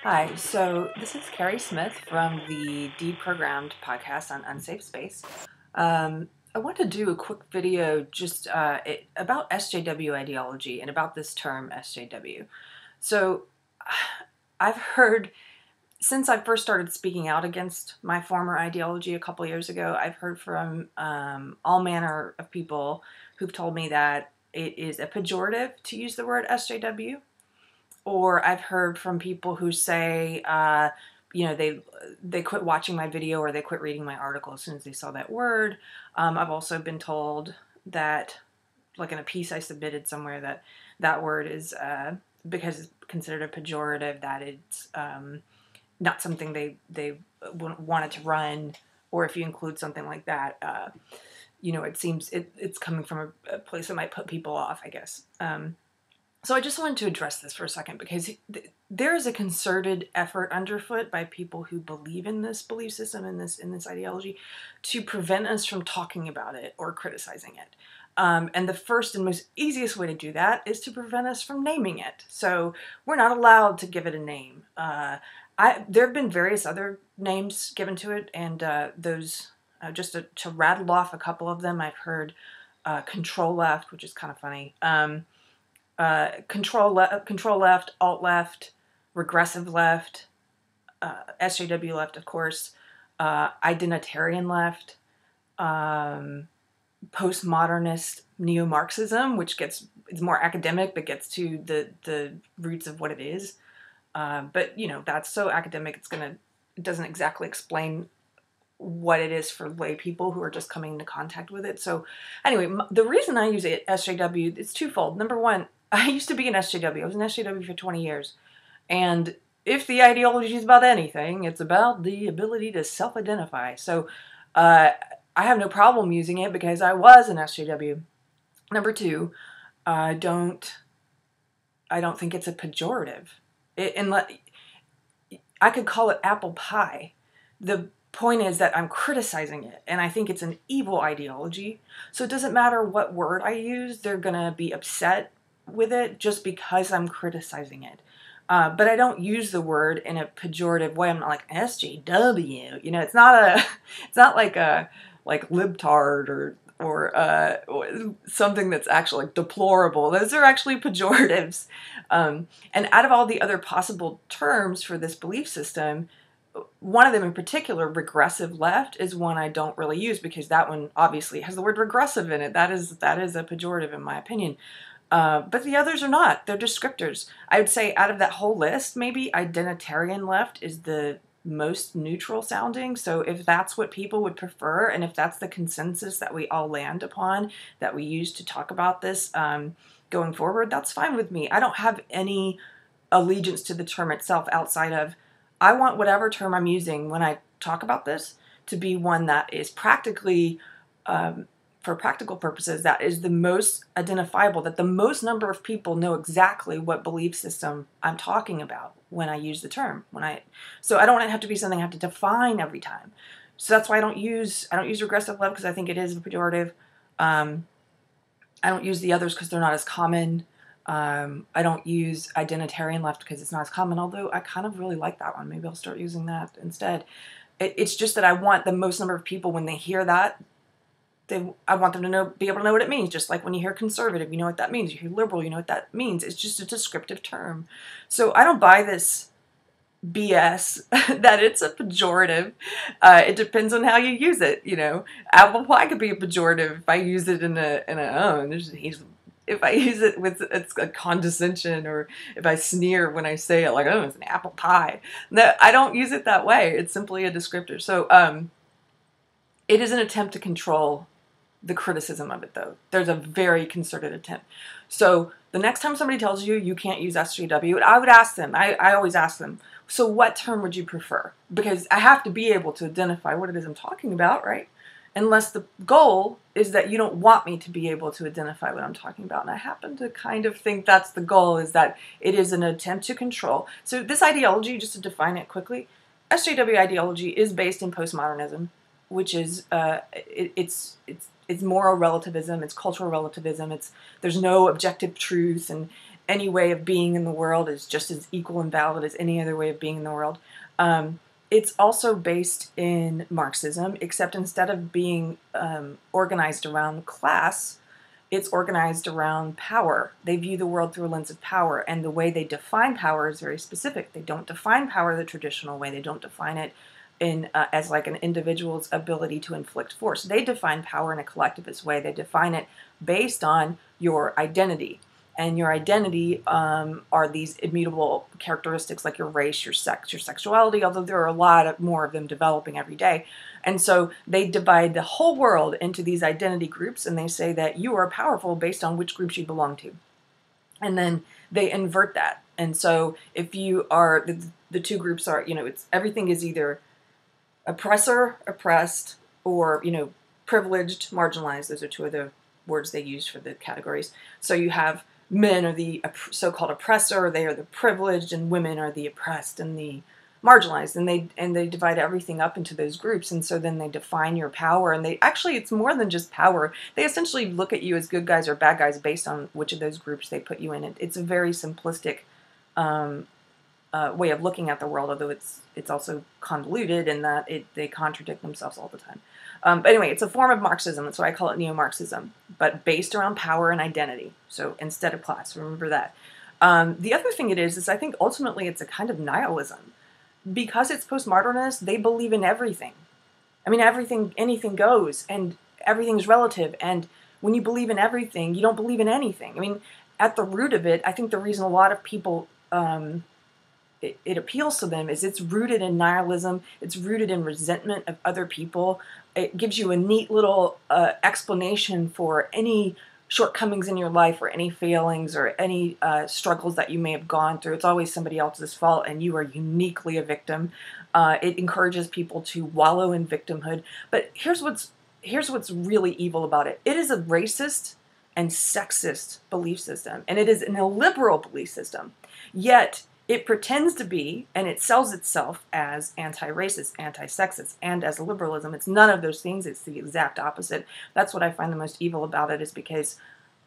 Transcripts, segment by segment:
Hi, so this is Keri Smith from the Deprogrammed podcast on unsafe space. I want to do a quick video just about SJW ideology and about this term SJW. So I've heard, since I first started speaking out against my former ideology a couple years ago, I've heard from all manner of people who've told me that it is a pejorative to use the word SJW. Or I've heard from people who say, they quit watching my video or they quit reading my article as soon as they saw that word. I've also been told that, like in a piece I submitted somewhere, that that word is, because it's considered a pejorative, that it's not something they wanted to run, or if you include something like that, it seems it's coming from a place that might put people off, I guess. So I just wanted to address this for a second because there is a concerted effort underfoot by people who believe in this belief system, in this ideology, to prevent us from talking about it or criticizing it. And the first and most easiest way to do that is to prevent us from naming it. So we're not allowed to give it a name. There have been various other names given to it, and just to rattle off a couple of them, I've heard control left, which is kind of funny. Control left, alt left, regressive left, SJW left, of course, identitarian left, postmodernist neo-Marxism, which is more academic but gets to the roots of what it is. But that's so academic it doesn't exactly explain what it is for lay people who are just coming into contact with it. So anyway, the reason I use SJW, it's twofold. Number one, I used to be an SJW. I was an SJW for 20 years. And if the ideology is about anything, it's about the ability to self-identify. So I have no problem using it because I was an SJW. Number two, I don't think it's a pejorative. I could call it apple pie. The point is that I'm criticizing it, and I think it's an evil ideology. So it doesn't matter what word I use, they're gonna be upset with it just because I'm criticizing it. But I don't use the word in a pejorative way. I'm not like SJW. It's not like libtard or something that's actually like deplorable. Those are actually pejoratives. And out of all the other possible terms for this belief system, one of them in particular, regressive left, is one I don't really use because that one obviously has the word regressive in it. That is a pejorative in my opinion. But the others are not. They're descriptors. I would say out of that whole list, maybe identitarian left is the most neutral sounding. So if that's what people would prefer, and if that's the consensus that we all land upon, that we use to talk about this going forward, that's fine with me. I don't have any allegiance to the term itself outside of, I want whatever term I'm using when I talk about this to be one that is practically, for practical purposes, that is the most identifiable, that the most number of people know exactly what belief system I'm talking about when I use the term. So I don't want it to have to be something I have to define every time. So that's why I don't use regressive left, because I think it is a pejorative. I don't use the others because they're not as common. I don't use identitarian left because it's not as common, although I kind of really like that one. Maybe I'll start using that instead. It's just that I want the most number of people, when they hear that, I want them to be able to know what it means. Just like when you hear conservative, you know what that means. You hear liberal, you know what that means. It's just a descriptive term. So I don't buy this BS that it's a pejorative. It depends on how you use it. Apple pie could be a pejorative if I use it if I use it with it's a condescension, or if I sneer when I say it, like, oh, it's an apple pie. No, I don't use it that way. It's simply a descriptor. So it is an attempt to control the criticism of it, though. There's a very concerted attempt. So the next time somebody tells you you can't use SJW, I would ask them, I always ask them, so what term would you prefer? Because I have to be able to identify what it is I'm talking about, right? Unless the goal is that you don't want me to be able to identify what I'm talking about. And I happen to kind of think that's the goal, is that it is an attempt to control. So this ideology, just to define it quickly, SJW ideology is based in postmodernism, which is, it's moral relativism, it's cultural relativism, there's no objective truth, and any way of being in the world is just as equal and valid as any other way of being in the world. It's also based in Marxism, except instead of being organized around class, it's organized around power. They view the world through a lens of power, and the way they define power is very specific. They don't define power the traditional way. They don't define it as like an individual's ability to inflict force. They define power in a collectivist way. They define it based on your identity. And your identity are these immutable characteristics like your race, your sex, your sexuality, although there are a lot more of them developing every day. And so they divide the whole world into these identity groups, and they say that you are powerful based on which groups you belong to. And then they invert that. And so if you are, the two groups are, it's everything is either oppressor, oppressed, or, privileged, marginalized. Those are two of the words they use for the categories. So you have men are the so-called oppressor, they are the privileged, and women are the oppressed and the marginalized, and they divide everything up into those groups. And so then they define your power, and it's more than just power. They essentially look at you as good guys or bad guys based on which of those groups they put you in. It's a very simplistic way of looking at the world, although it's also convoluted in that they contradict themselves all the time. But anyway, it's a form of Marxism. That's why I call it neo-Marxism, but based around power and identity. So instead of class, remember that. The other thing it is I think ultimately it's a kind of nihilism. Because it's postmodernist, they believe in everything. I mean, anything goes, and everything's relative. And when you believe in everything, you don't believe in anything. I mean, at the root of it, I think the reason a lot of people it appeals to them is it's rooted in nihilism. It's rooted in resentment of other people. It gives you a neat little explanation for any shortcomings in your life or any failings or any struggles that you may have gone through. It's always somebody else's fault, and you are uniquely a victim. It encourages people to wallow in victimhood. But here's what's really evil about it. It is a racist and sexist belief system, and it is an illiberal belief system. Yet it pretends to be, and it sells itself as anti-racist, anti-sexist, and as liberalism. It's none of those things. It's the exact opposite. That's what I find the most evil about it, is because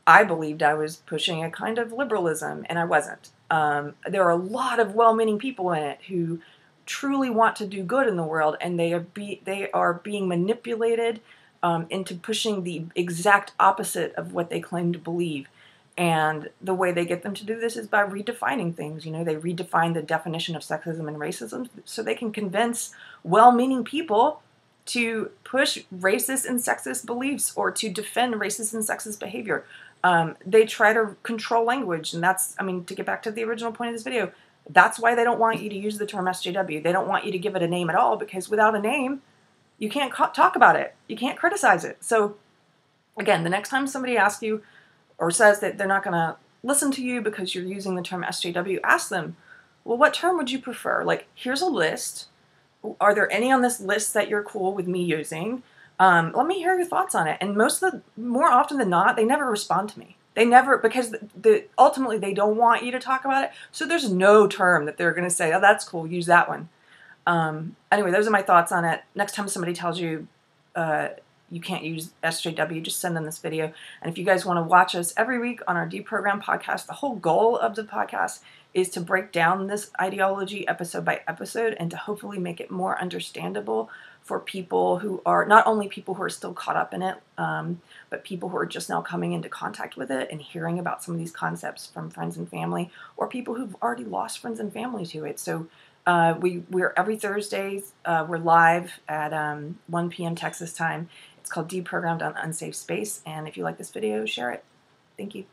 I believed I was pushing a kind of liberalism, and I wasn't. There are a lot of well-meaning people in it who truly want to do good in the world, and they are being manipulated into pushing the exact opposite of what they claim to believe. And the way they get them to do this is by redefining things. They redefine the definition of sexism and racism so they can convince well-meaning people to push racist and sexist beliefs or to defend racist and sexist behavior. They try to control language, and to get back to the original point of this video, that's why they don't want you to use the term SJW. They don't want you to give it a name at all, because without a name, you can't talk about it. You can't criticize it. So, again, the next time somebody asks you or says that they're not going to listen to you because you're using the term SJW, ask them, well, what term would you prefer? Like, here's a list. Are there any on this list that you're cool with me using? Let me hear your thoughts on it. And more often than not, they never respond to me. They never, because ultimately they don't want you to talk about it. So there's no term that they're going to say, oh, that's cool, use that one. Anyway, those are my thoughts on it. Next time somebody tells you you can't use SJW, just send them this video. And if you guys want to watch us every week on our Deprogram podcast, the whole goal of the podcast is to break down this ideology episode by episode and to hopefully make it more understandable for people who are, not only people who are still caught up in it, but people who are just now coming into contact with it and hearing about some of these concepts from friends and family, or people who've already lost friends and family to it. So we're every Thursdays, we're live at 1 p.m. Texas time. It's called Deprogrammed on Unsafe Space. And if you like this video, share it. Thank you.